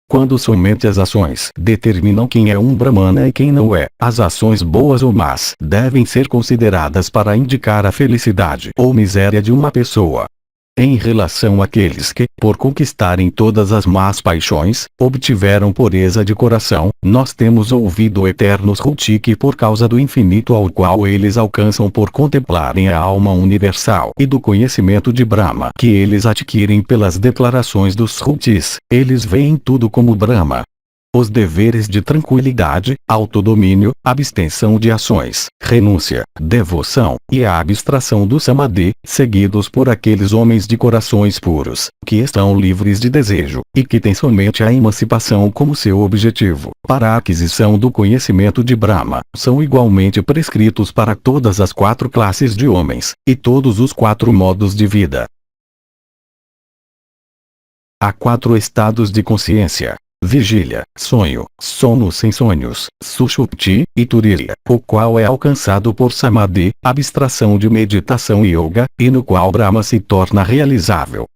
Quando somente as ações determinam quem é um brahmana e quem não é, as ações boas ou más devem ser consideradas para indicar a felicidade ou miséria de uma pessoa. Em relação àqueles que, por conquistarem todas as más paixões, obtiveram pureza de coração, nós temos ouvido o eterno Shruti que por causa do infinito ao qual eles alcançam por contemplarem a alma universal e do conhecimento de Brahma que eles adquirem pelas declarações dos Shrutis, eles veem tudo como Brahma. Os deveres de tranquilidade, autodomínio, abstenção de ações, renúncia, devoção, e a abstração do samadhi, seguidos por aqueles homens de corações puros, que estão livres de desejo, e que têm somente a emancipação como seu objetivo, para a aquisição do conhecimento de Brahma, são igualmente prescritos para todas as 4 classes de homens, e todos os 4 modos de vida. Há 4 estados de consciência: vigília, sonho, sono sem sonhos, sushupti, e turiya, o qual é alcançado por samadhi, abstração de meditação e yoga, e no qual Brahma se torna realizável.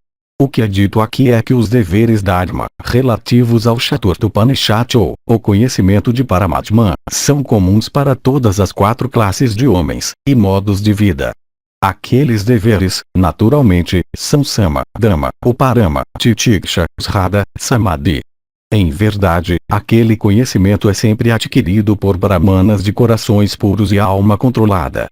O que é dito aqui é que os deveres dharma, relativos ao Chaturtha-Upanishad ou o conhecimento de Paramatma, são comuns para todas as 4 classes de homens, e modos de vida. Aqueles deveres, naturalmente, são sama, dhamma, uparama, titiksha, sraddha, samadhi. Em verdade, aquele conhecimento é sempre adquirido por brahmanas de corações puros e alma controlada.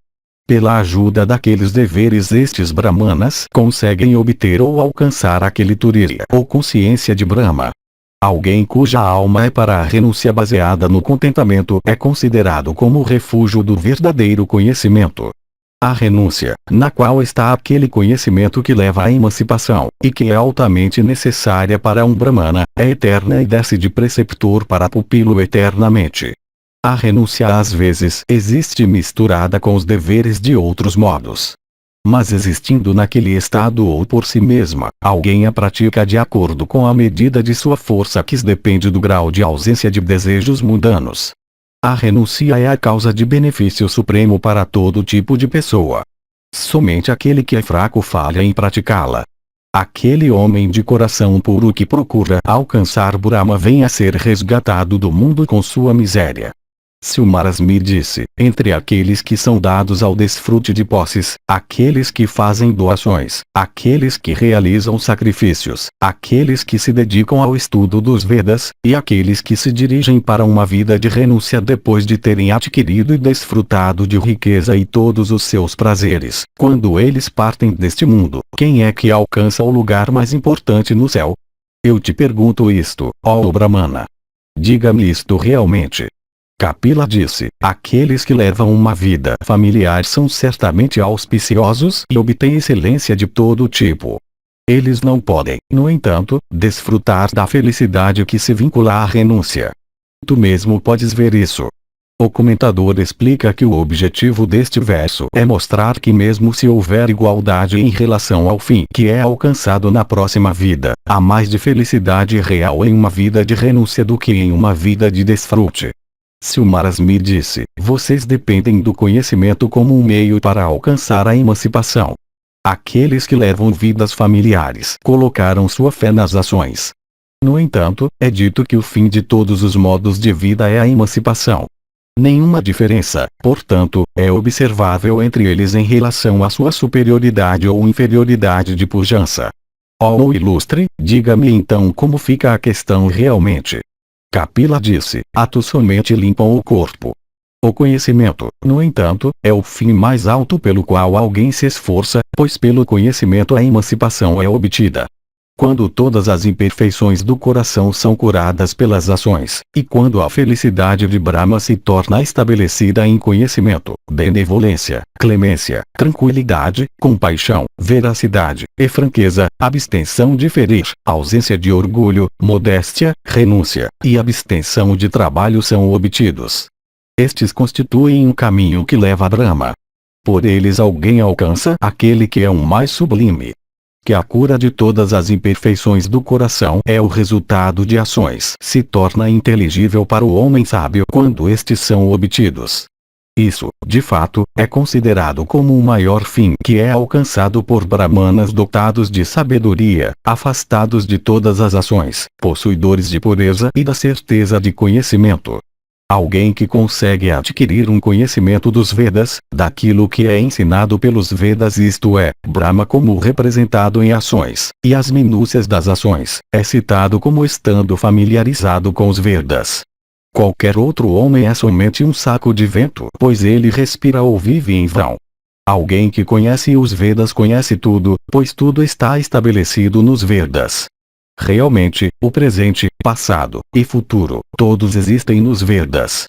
Pela ajuda daqueles deveres estes brahmanas conseguem obter ou alcançar aquele turiya ou consciência de Brahma. Alguém cuja alma é para a renúncia baseada no contentamento é considerado como o refúgio do verdadeiro conhecimento. A renúncia, na qual está aquele conhecimento que leva à emancipação, e que é altamente necessária para um brahmana, é eterna e desce de preceptor para pupilo eternamente. A renúncia às vezes existe misturada com os deveres de outros modos. Mas existindo naquele estado ou por si mesma, alguém a pratica de acordo com a medida de sua força que depende do grau de ausência de desejos mundanos. A renúncia é a causa de benefício supremo para todo tipo de pessoa. Somente aquele que é fraco falha em praticá-la. Aquele homem de coração puro que procura alcançar Brahma vem a ser resgatado do mundo com sua miséria. Silmaras me disse, entre aqueles que são dados ao desfrute de posses, aqueles que fazem doações, aqueles que realizam sacrifícios, aqueles que se dedicam ao estudo dos Vedas, e aqueles que se dirigem para uma vida de renúncia depois de terem adquirido e desfrutado de riqueza e todos os seus prazeres, quando eles partem deste mundo, quem é que alcança o lugar mais importante no céu? Eu te pergunto isto, ó Brahmana. Diga-me isto realmente. Kapila disse, aqueles que levam uma vida familiar são certamente auspiciosos e obtêm excelência de todo tipo. Eles não podem, no entanto, desfrutar da felicidade que se vincula à renúncia. Tu mesmo podes ver isso. O comentador explica que o objetivo deste verso é mostrar que mesmo se houver igualdade em relação ao fim que é alcançado na próxima vida, há mais de felicidade real em uma vida de renúncia do que em uma vida de desfrute. Silmaras me disse, vocês dependem do conhecimento como um meio para alcançar a emancipação. Aqueles que levam vidas familiares colocaram sua fé nas ações. No entanto, é dito que o fim de todos os modos de vida é a emancipação. Nenhuma diferença, portanto, é observável entre eles em relação à sua superioridade ou inferioridade de pujança. Ó ilustre, diga-me então como fica a questão realmente. Kapila disse, atos somente limpam o corpo. O conhecimento, no entanto, é o fim mais alto pelo qual alguém se esforça, pois pelo conhecimento a emancipação é obtida. Quando todas as imperfeições do coração são curadas pelas ações, e quando a felicidade de Brahma se torna estabelecida em conhecimento, benevolência, clemência, tranquilidade, compaixão, veracidade, e franqueza, abstenção de ferir, ausência de orgulho, modéstia, renúncia, e abstenção de trabalho são obtidos. Estes constituem um caminho que leva a Brahma. Por eles alguém alcança aquele que é o mais sublime. Que a cura de todas as imperfeições do coração é o resultado de ações se torna inteligível para o homem sábio quando estes são obtidos. Isso, de fato, é considerado como o maior fim que é alcançado por brahmanas dotados de sabedoria, afastados de todas as ações, possuidores de pureza e da certeza de conhecimento. Alguém que consegue adquirir um conhecimento dos Vedas, daquilo que é ensinado pelos Vedas, isto é, Brahma como representado em ações, e as minúcias das ações, é citado como estando familiarizado com os Vedas. Qualquer outro homem é somente um saco de vento, pois ele respira ou vive em vão. Alguém que conhece os Vedas conhece tudo, pois tudo está estabelecido nos Vedas. Realmente, o presente, passado e futuro, todos existem nos Vedas.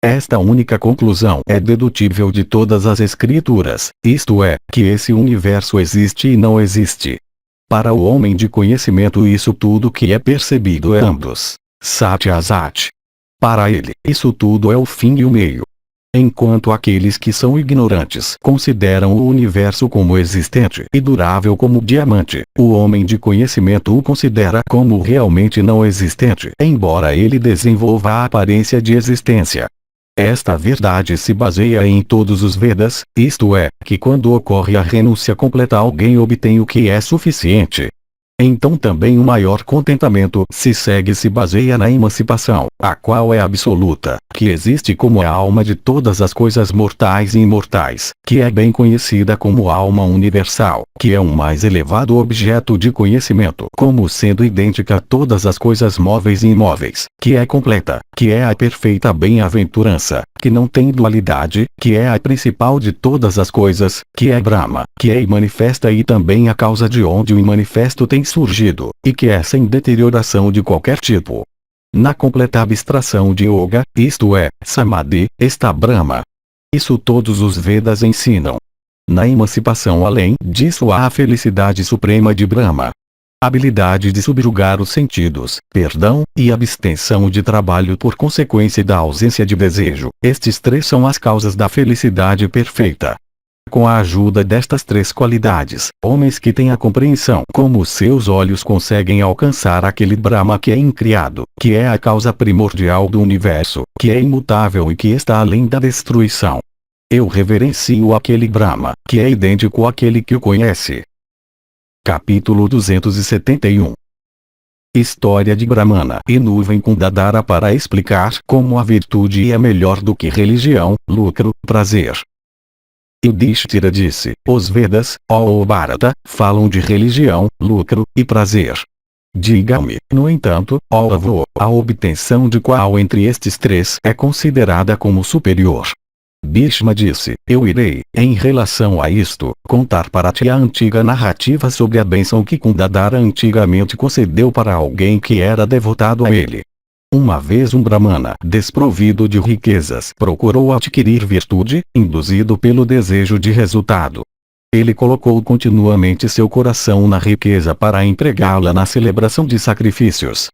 Esta única conclusão é dedutível de todas as escrituras, isto é, que esse universo existe e não existe. Para o homem de conhecimento isso tudo que é percebido é ambos, Sat e Asat. Para ele, isso tudo é o fim e o meio. Enquanto aqueles que são ignorantes consideram o universo como existente e durável como diamante, o homem de conhecimento o considera como realmente não existente, embora ele desenvolva a aparência de existência. Esta verdade se baseia em todos os Vedas, isto é, que quando ocorre a renúncia completa alguém obtém o que é suficiente. Então também o maior contentamento se baseia na emancipação, a qual é absoluta, que existe como a alma de todas as coisas mortais e imortais, que é bem conhecida como alma universal, que é um mais elevado objeto de conhecimento, como sendo idêntica a todas as coisas móveis e imóveis, que é completa, que é a perfeita bem-aventurança, que não tem dualidade, que é a principal de todas as coisas, que é Brahma, que é manifesta e também a causa de onde o imanifesto tem surgido, e que é sem deterioração de qualquer tipo. Na completa abstração de Yoga, isto é, Samadhi, está Brahma. Isso todos os Vedas ensinam. Na emancipação além disso há a felicidade suprema de Brahma. Habilidade de subjugar os sentidos, perdão, e abstenção de trabalho por consequência da ausência de desejo. Estes três são as causas da felicidade perfeita. Com a ajuda destas três qualidades, homens que têm a compreensão como seus olhos conseguem alcançar aquele Brahma que é incriado, que é a causa primordial do universo, que é imutável e que está além da destruição. Eu reverencio aquele Brahma, que é idêntico àquele que o conhece. Capítulo 271. História de Brahmana e nuvem Kundadara para explicar como a virtude é melhor do que religião, lucro, prazer. Yudhishthira disse, os Vedas, ó Bharata, falam de religião, lucro, e prazer. Diga-me, no entanto, ó avô, a obtenção de qual entre estes três é considerada como superior? Bhishma disse, eu irei, em relação a isto, contar para ti a antiga narrativa sobre a bênção que Kundadara antigamente concedeu para alguém que era devotado a ele. Uma vez um Brahmana desprovido de riquezas procurou adquirir virtude, induzido pelo desejo de resultado. Ele colocou continuamente seu coração na riqueza para empregá-la na celebração de sacrifícios.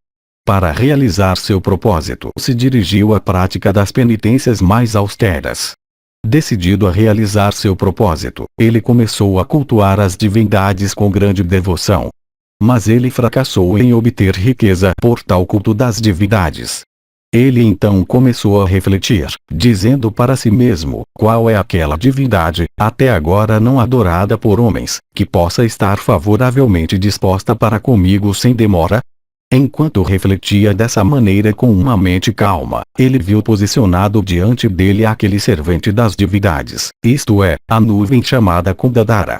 Para realizar seu propósito, se dirigiu à prática das penitências mais austeras. Decidido a realizar seu propósito, ele começou a cultuar as divindades com grande devoção. Mas ele fracassou em obter riqueza por tal culto das divindades. Ele então começou a refletir, dizendo para si mesmo: qual é aquela divindade, até agora não adorada por homens, que possa estar favoravelmente disposta para comigo sem demora? Enquanto refletia dessa maneira com uma mente calma, ele viu posicionado diante dele aquele servente das divindades, isto é, a nuvem chamada Kundadara.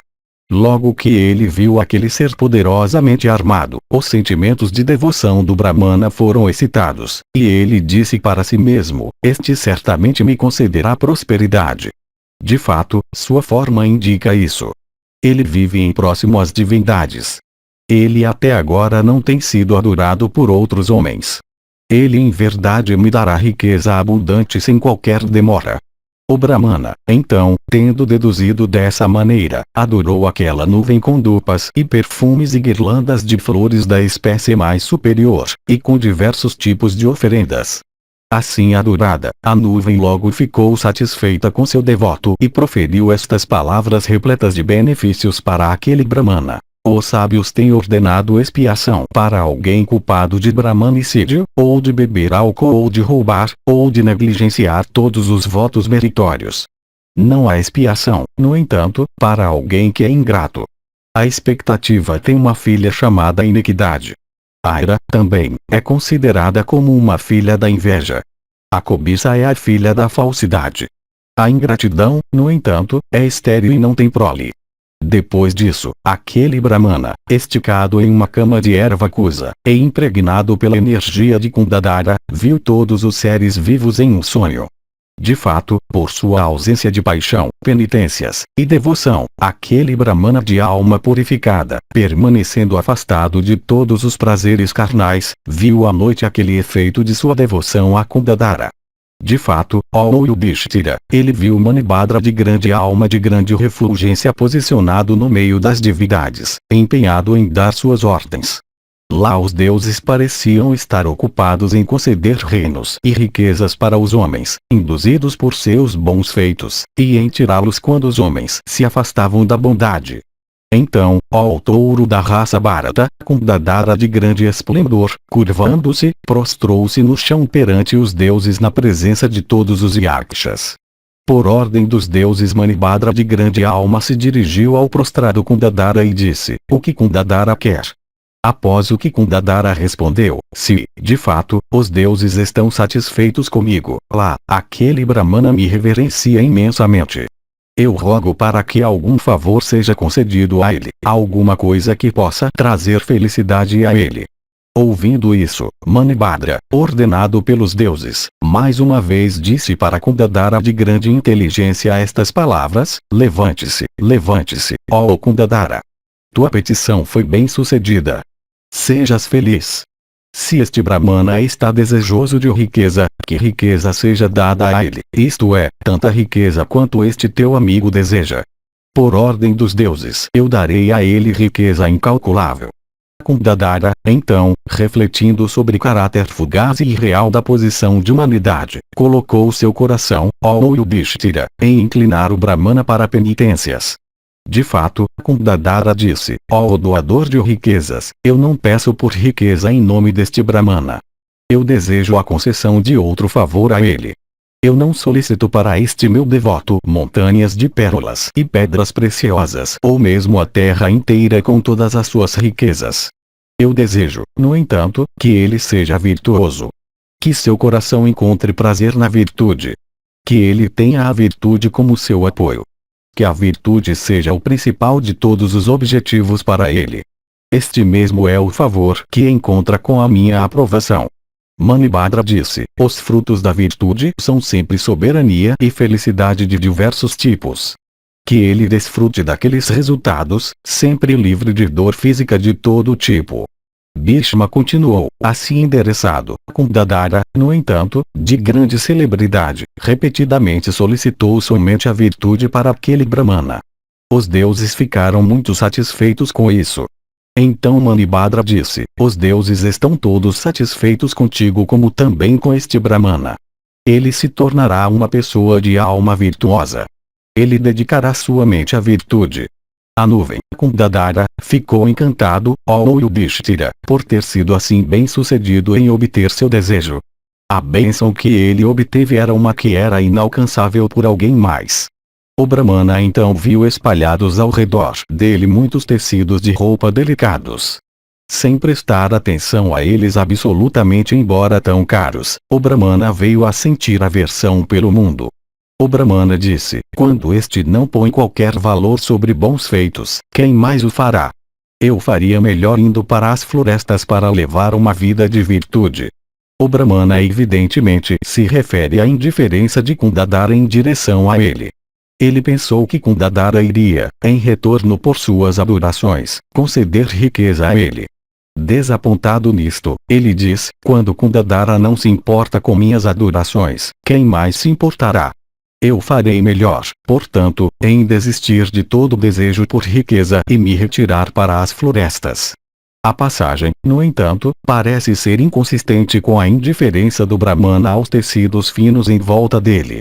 Logo que ele viu aquele ser poderosamente armado, os sentimentos de devoção do Brahmana foram excitados, e ele disse para si mesmo: este certamente me concederá prosperidade. De fato, sua forma indica isso. Ele vive em próximo às divindades. Ele até agora não tem sido adorado por outros homens. Ele em verdade me dará riqueza abundante sem qualquer demora. O Brahmana, então, tendo deduzido dessa maneira, adorou aquela nuvem com dupas e perfumes e guirlandas de flores da espécie mais superior, e com diversos tipos de oferendas. Assim adorada, a nuvem logo ficou satisfeita com seu devoto e proferiu estas palavras repletas de benefícios para aquele Brahmana: os sábios têm ordenado expiação para alguém culpado de brahmanicídio, ou de beber álcool, ou de roubar, ou de negligenciar todos os votos meritórios. Não há expiação, no entanto, para alguém que é ingrato. A expectativa tem uma filha chamada iniquidade. A ira, também, é considerada como uma filha da inveja. A cobiça é a filha da falsidade. A ingratidão, no entanto, é estéril e não tem prole. Depois disso, aquele Brahmana, esticado em uma cama de erva cusa, e impregnado pela energia de Kundadara, viu todos os seres vivos em um sonho. De fato, por sua ausência de paixão, penitências e devoção, aquele Brahmana de alma purificada, permanecendo afastado de todos os prazeres carnais, viu à noite aquele efeito de sua devoção a Kundadara. De fato, ó Yudhishthira, ele viu Manibhadra de grande alma, de grande refulgência, posicionado no meio das divindades, empenhado em dar suas ordens. Lá os deuses pareciam estar ocupados em conceder reinos e riquezas para os homens, induzidos por seus bons feitos, e em tirá-los quando os homens se afastavam da bondade. Então, ó touro da raça Bharata, Kundadara de grande esplendor, curvando-se, prostrou-se no chão perante os deuses na presença de todos os yakshas. Por ordem dos deuses, Manibhadra de grande alma se dirigiu ao prostrado Kundadara e disse: o que Kundadara quer? Após o que Kundadara respondeu: se, de fato, os deuses estão satisfeitos comigo, lá, aquele Brahmana me reverencia imensamente. Eu rogo para que algum favor seja concedido a ele, alguma coisa que possa trazer felicidade a ele. Ouvindo isso, Manibhadra, ordenado pelos deuses, mais uma vez disse para Kundadara de grande inteligência estas palavras: levante-se, levante-se, ó Kundadara. Tua petição foi bem sucedida. Sejas feliz. Se este Brahmana está desejoso de riqueza, que riqueza seja dada a ele, isto é, tanta riqueza quanto este teu amigo deseja. Por ordem dos deuses, eu darei a ele riqueza incalculável. Kundadara, então, refletindo sobre o caráter fugaz e irreal da posição de humanidade, colocou seu coração, ó Yudhishthira, em inclinar o Brahmana para penitências. De fato, Kundadara disse: ó doador de riquezas, eu não peço por riqueza em nome deste Brahmana. Eu desejo a concessão de outro favor a ele. Eu não solicito para este meu devoto montanhas de pérolas e pedras preciosas, ou mesmo a terra inteira com todas as suas riquezas. Eu desejo, no entanto, que ele seja virtuoso. Que seu coração encontre prazer na virtude. Que ele tenha a virtude como seu apoio. Que a virtude seja o principal de todos os objetivos para ele. Este mesmo é o favor que encontra com a minha aprovação. Manibhadra disse: os frutos da virtude são sempre soberania e felicidade de diversos tipos. Que ele desfrute daqueles resultados, sempre livre de dor física de todo tipo. Bhishma continuou, assim endereçado. Kundadara, no entanto, de grande celebridade, repetidamente solicitou somente a virtude para aquele Brahmana. Os deuses ficaram muito satisfeitos com isso. Então Manibhadra disse: os deuses estão todos satisfeitos contigo como também com este Brahmana. Ele se tornará uma pessoa de alma virtuosa. Ele dedicará sua mente à virtude. A nuvem, Kundadara, ficou encantado, ó Yudhishthira, por ter sido assim bem-sucedido em obter seu desejo. A bênção que ele obteve era uma que era inalcançável por alguém mais. O Brahmana então viu espalhados ao redor dele muitos tecidos de roupa delicados. Sem prestar atenção a eles absolutamente, embora tão caros, o Brahmana veio a sentir aversão pelo mundo. O Brahmana disse: quando este não põe qualquer valor sobre bons feitos, quem mais o fará? Eu faria melhor indo para as florestas para levar uma vida de virtude. O Brahmana evidentemente se refere à indiferença de Kundadara em direção a ele. Ele pensou que Kundadara iria, em retorno por suas adorações, conceder riqueza a ele. Desapontado nisto, ele diz: quando Kundadara não se importa com minhas adorações, quem mais se importará? Eu farei melhor, portanto, em desistir de todo desejo por riqueza e me retirar para as florestas. A passagem, no entanto, parece ser inconsistente com a indiferença do Brahmana aos tecidos finos em volta dele.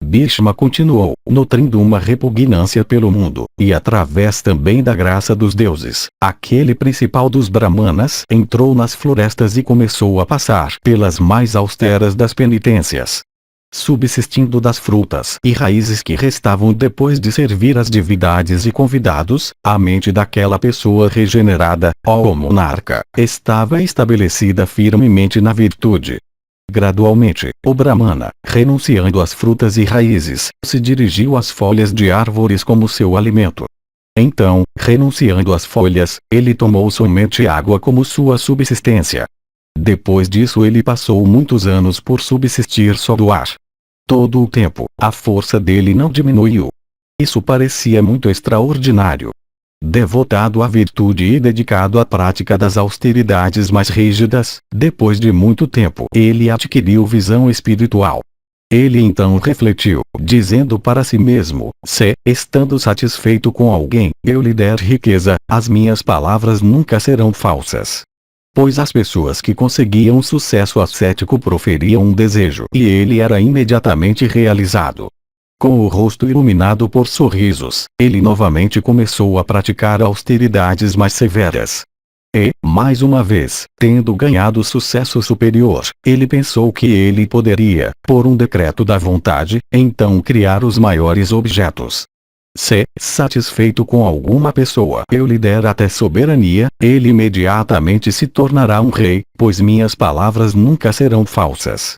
Bhishma continuou, nutrindo uma repugnância pelo mundo, e através também da graça dos deuses, aquele principal dos Brahmanas entrou nas florestas e começou a passar pelas mais austeras das penitências. Subsistindo das frutas e raízes que restavam depois de servir as divindades e convidados, a mente daquela pessoa regenerada, ó monarca, estava estabelecida firmemente na virtude. Gradualmente, o Brahmana, renunciando às frutas e raízes, se dirigiu às folhas de árvores como seu alimento. Então, renunciando às folhas, ele tomou somente água como sua subsistência. Depois disso ele passou muitos anos por subsistir só do ar. Todo o tempo, a força dele não diminuiu. Isso parecia muito extraordinário. Devotado à virtude e dedicado à prática das austeridades mais rígidas, depois de muito tempo ele adquiriu visão espiritual. Ele então refletiu, dizendo para si mesmo: se, estando satisfeito com alguém, eu lhe der riqueza, as minhas palavras nunca serão falsas. Pois as pessoas que conseguiam sucesso ascético proferiam um desejo e ele era imediatamente realizado. Com o rosto iluminado por sorrisos, ele novamente começou a praticar austeridades mais severas. E, mais uma vez, tendo ganhado sucesso superior, ele pensou que ele poderia, por um decreto da vontade, então criar os maiores objetos. Se, satisfeito com alguma pessoa, eu lhe der até soberania, ele imediatamente se tornará um rei, pois minhas palavras nunca serão falsas.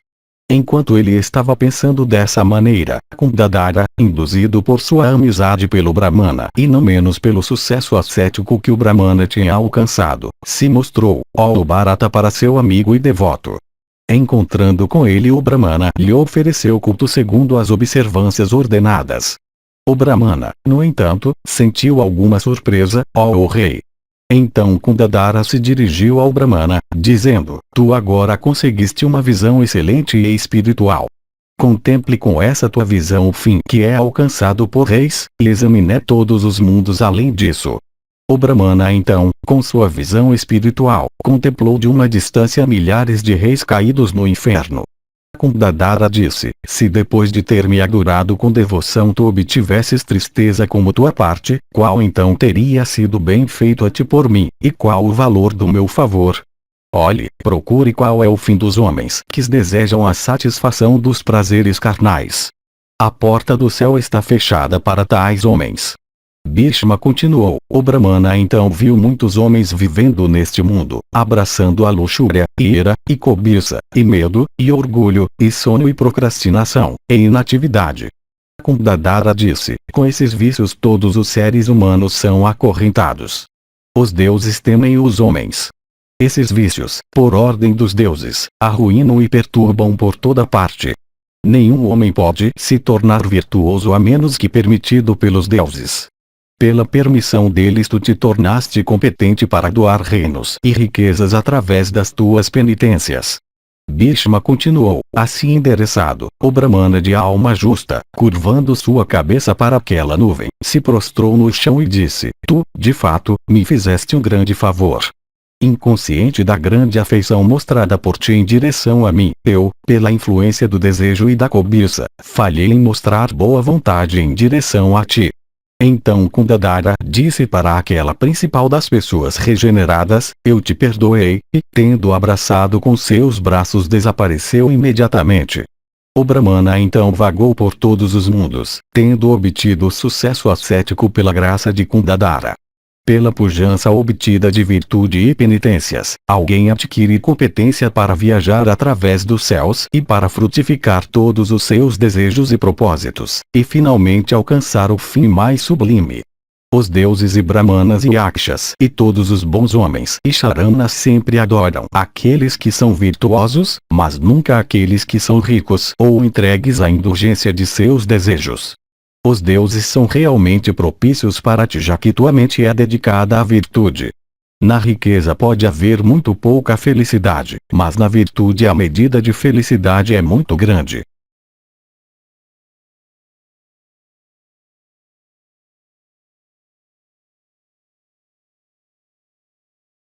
Enquanto ele estava pensando dessa maneira, Kundadara, induzido por sua amizade pelo Brahmana e não menos pelo sucesso ascético que o Brahmana tinha alcançado, se mostrou, ó Bharata, para seu amigo e devoto. Encontrando com ele, o Brahmana lhe ofereceu culto segundo as observâncias ordenadas. O Brahmana, no entanto, sentiu alguma surpresa, ó rei. Então Kundadara se dirigiu ao Brahmana, dizendo: tu agora conseguiste uma visão excelente e espiritual. Contemple com essa tua visão o fim que é alcançado por reis, e examine todos os mundos além disso. O Brahmana então, com sua visão espiritual, contemplou de uma distância milhares de reis caídos no inferno. Kundadara disse: se depois de ter me adorado com devoção tu obtivesses tristeza como tua parte, qual então teria sido bem feito a ti por mim, e qual o valor do meu favor? Olhe, procure qual é o fim dos homens que desejam a satisfação dos prazeres carnais. A porta do céu está fechada para tais homens. Bhishma continuou: o Brahmana então viu muitos homens vivendo neste mundo, abraçando a luxúria, ira, e cobiça, e medo, e orgulho, e sono e procrastinação, e inatividade. Kundadara disse: com esses vícios todos os seres humanos são acorrentados. Os deuses temem os homens. Esses vícios, por ordem dos deuses, arruinam e perturbam por toda parte. Nenhum homem pode se tornar virtuoso a menos que permitido pelos deuses. Pela permissão deles tu te tornaste competente para doar reinos e riquezas através das tuas penitências. Bhishma continuou, assim endereçado, o Brahmana de alma justa, curvando sua cabeça para aquela nuvem, se prostrou no chão e disse, tu, de fato, me fizeste um grande favor. Inconsciente da grande afeição mostrada por ti em direção a mim, eu, pela influência do desejo e da cobiça, falhei em mostrar boa vontade em direção a ti. Então Kundadara disse para aquela principal das pessoas regeneradas, eu te perdoei, e, tendo abraçado com seus braços desapareceu imediatamente. O Brahmana então vagou por todos os mundos, tendo obtido sucesso ascético pela graça de Kundadara. Pela pujança obtida de virtude e penitências, alguém adquire competência para viajar através dos céus e para frutificar todos os seus desejos e propósitos, e finalmente alcançar o fim mais sublime. Os deuses e brahmanas e yakshas e todos os bons homens e charamanas sempre adoram aqueles que são virtuosos, mas nunca aqueles que são ricos ou entregues à indulgência de seus desejos. Os deuses são realmente propícios para ti já que tua mente é dedicada à virtude. Na riqueza pode haver muito pouca felicidade, mas na virtude a medida de felicidade é muito grande.